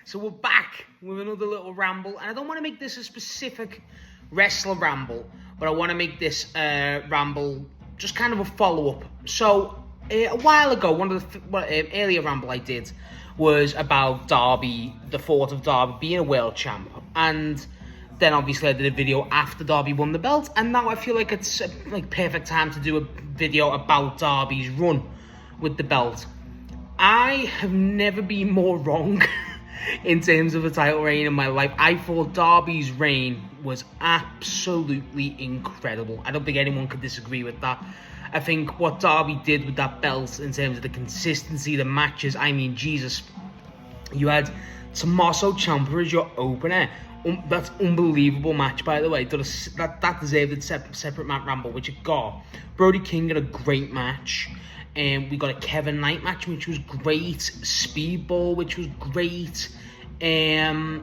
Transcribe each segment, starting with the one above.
So we're back with another little ramble, and I don't want to make this a specific wrestler ramble, but I want to make this ramble just kind of a follow-up. So a while ago, one of the earlier ramble I did was about Darby, the thought of Darby being a world champ, and then obviously I did a video after Darby won the belt, and now I feel like it's like perfect time to do a video about Darby's run with the belt. I have never been more wrong in terms of a title reign in my life. I thought Darby's reign was absolutely incredible. I don't think anyone could disagree with that. I think what Darby did with that belt in terms of the consistency, the matches, I mean, Jesus. You had Tommaso Ciampa as your opener. That's unbelievable match, by the way. That deserved its separate Matt Ramble, which it got. Brody King had a great match. We got a Kevin Knight match, which was great. Speedball, which was great. Who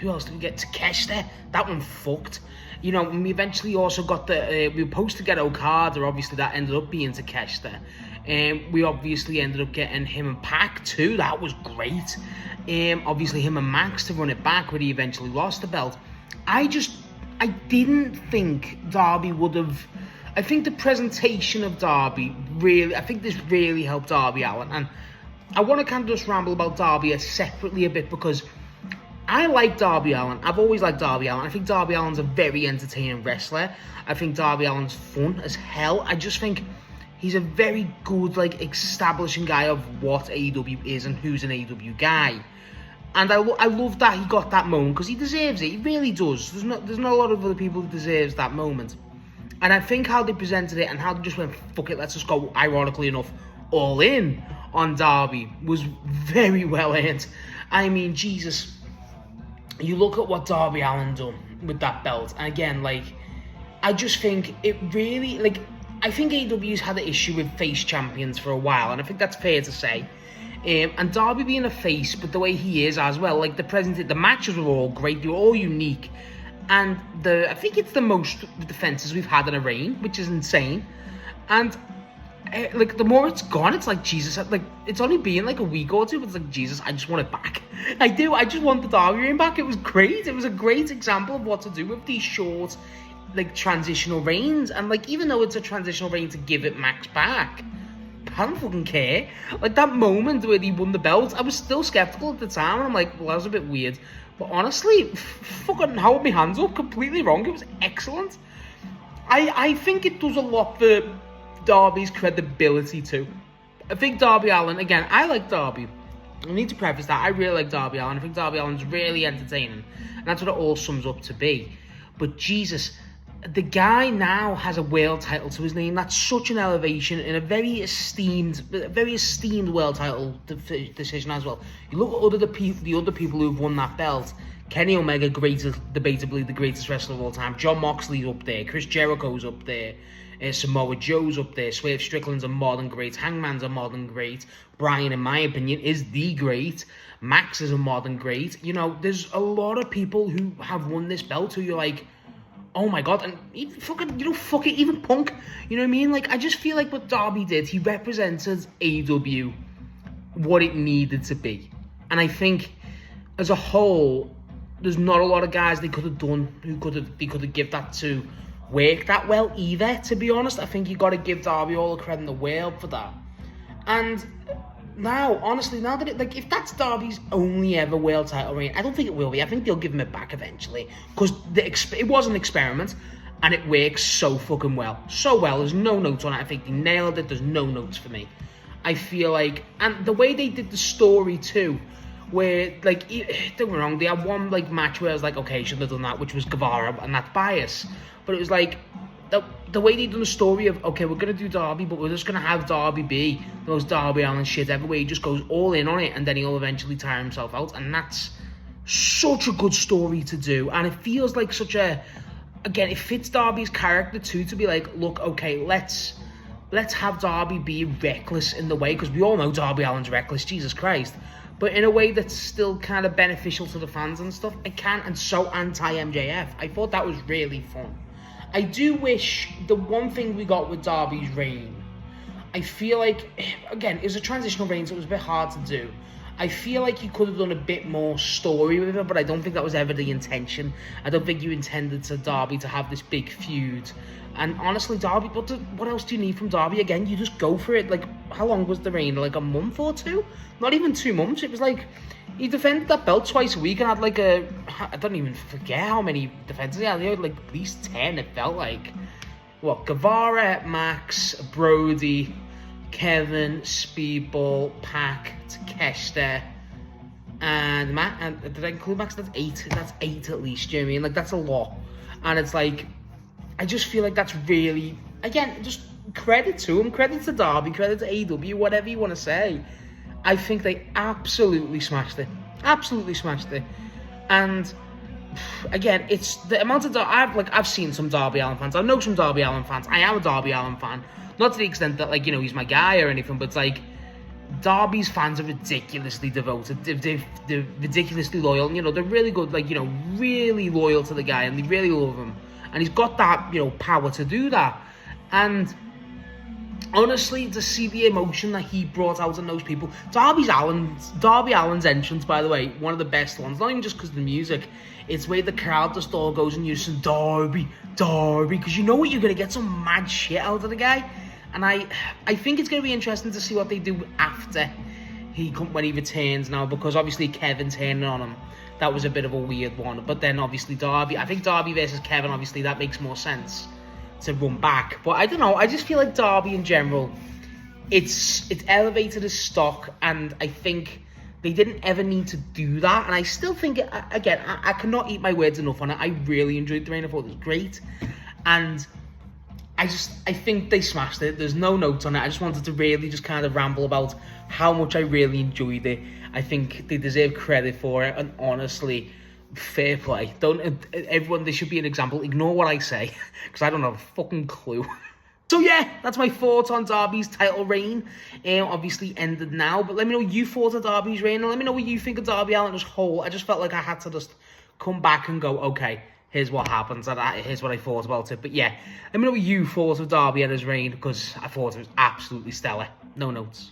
else did we get? Takeshita. That one fucked. You know, and we eventually also got we were supposed to get Okada. Obviously, that ended up being Takeshita. We obviously ended up getting him and Pac too. That was great. Obviously, him and Max to run it back, where he eventually lost the belt. I didn't think Darby would have. I think the presentation of Darby this really helped Darby Allin. And I want to kind of just ramble about Darby separately a bit, because I like Darby Allin. I've always liked Darby Allin. I think Darby Allin's a very entertaining wrestler. I think Darby Allin's fun as hell. I just think he's a very good, like, establishing guy of what AEW is and who's an AEW guy. And I love that he got that moment, because he deserves it. He really does. There's not a lot of other people who deserves that moment. And I think how they presented it and how they just went, fuck it, let's just go, ironically enough, all in on Darby was very well earned. I mean, Jesus, you look at what Darby Allin done with that belt, and again, like, I just think it really, like, I think AEW's had an issue with face champions for a while, and I think that's fair to say. And Darby being a face, but the way he is as well, like, the matches were all great, they were all unique. And I think it's the most defenses we've had in a reign, which is insane. And like, the more it's gone, it's like, Jesus, like, it's only been like a week or two, but it's like, Jesus, I just want it back. I just want the Darby reign back. It was great. It was a great example of what to do with these short, like, transitional reigns. And like, even though it's a transitional reign to give it Max back, I don't fucking care. Like, that moment where he won the belt, I was still skeptical at the time, and I'm like, well, that was a bit weird. But honestly, fucking hold my hands up, completely wrong. It was excellent. I think it does a lot for Darby's credibility too. I think Darby Allin, again, I like Darby. I need to preface that. I really like Darby Allin. I think Darby Allin's really entertaining. And that's what it all sums up to be. But Jesus, the guy now has a world title to his name. That's such an elevation in a very esteemed world title decision as well. You look at the other people who've won that belt. Kenny Omega, debatably the greatest wrestler of all time. Jon Moxley's up there. Chris Jericho's up there. Samoa Joe's up there. Swerve Strickland's a modern great. Hangman's a modern great. Bryan, in my opinion, is the great. Max is a modern great. You know, there's a lot of people who have won this belt who you're like, oh my god, and even even Punk, you know what I mean? Like, I just feel like what Darby did, he represented AEW what it needed to be. And I think, as a whole, there's not a lot of guys they could have done who could have give that to work that well either, to be honest. I think you got to give Darby all the credit in the world for that. And now, honestly, now that if that's Darby's only ever world title reign, I don't think it will be. I think they'll give him it back eventually, because it was an experiment, and it works so fucking well. So well, there's no notes on it. I think they nailed it. There's no notes for me. I feel like, and the way they did the story too, where, like, don't get me wrong, they had one, like, match where I was like, okay, shouldn't have done that, which was Guevara, and that's bias. But it was like, the way they done the story of, okay, we're going to do Darby, but we're just going to have Darby be the most Darby Allin shit ever, where he just goes all in on it, and then he'll eventually tire himself out. And that's such a good story to do. And it feels like again, it fits Darby's character too, to be like, look, okay, let's have Darby be reckless in the way, because we all know Darby Allin's reckless, Jesus Christ. But in a way that's still kind of beneficial to the fans and stuff. And so anti-MJF. I thought that was really fun. I do wish the one thing we got with Darby's reign, I feel like, again, it was a transitional reign, so it was a bit hard to do. I feel like you could have done a bit more story with it, but I don't think that was ever the intention. I don't think you intended to Darby to have this big feud. And honestly, Darby, what else do you need from Darby? Again, you just go for it. Like, how long was the reign? Like a month or two? Not even 2 months. It was like, he defended that belt twice a week and had like I don't even forget how many defenses he had. He had like at least 10, it felt like. What, Guevara, Max, Brody, Kevin, Speedball, Pac, Takeshita, and Matt. And did I include Max? That's 8. That's 8 at least. Do you know what I mean? Like, that's a lot. And it's like, I just feel like that's really, again, just credit to him, credit to Darby, credit to AEW, whatever you want to say. I think they absolutely smashed it. Absolutely smashed it. And again, it's the amount of I've seen some Darby Allin fans. I know some Darby Allin fans. I am a Darby Allin fan. Not to the extent that, like, you know, he's my guy or anything, but it's like, Darby's fans are ridiculously devoted. They're ridiculously loyal. And, you know, they're really good, like, you know, really loyal to the guy, and they really love him. And he's got that, you know, power to do that. And honestly, to see the emotion that he brought out in those people. Darby Allin's entrance, by the way, one of the best ones. Not even just because of the music. It's where the crowd just all goes and you're saying, Darby, because you know what, you're going to get some mad shit out of the guy. And I think it's going to be interesting to see what they do after when he returns now, because obviously Kevin turning on him, that was a bit of a weird one. But then obviously Darby, I think Darby versus Kevin, obviously that makes more sense to run back. But I don't know, I just feel like Darby in general, it's elevated his stock, and I think they didn't ever need to do that. And I still think, again, I cannot eat my words enough on it. I really enjoyed the reign. I thought it was great. And I think they smashed it. There's no notes on it. I just wanted to really just kind of ramble about how much I really enjoyed it. I think they deserve credit for it, and honestly, fair play. Everyone, this should be an example. Ignore what I say, because I don't have a fucking clue. So yeah, that's my thoughts on Darby's title reign. Obviously ended now, but let me know what you thought of Darby's reign, and let me know what you think of Darby Allin as a whole. I just felt like I had to just come back and go, okay, here's what happens, and here's what I thought about it. But yeah, let me know what you thought of Darby and his reign, because I thought it was absolutely stellar. No notes.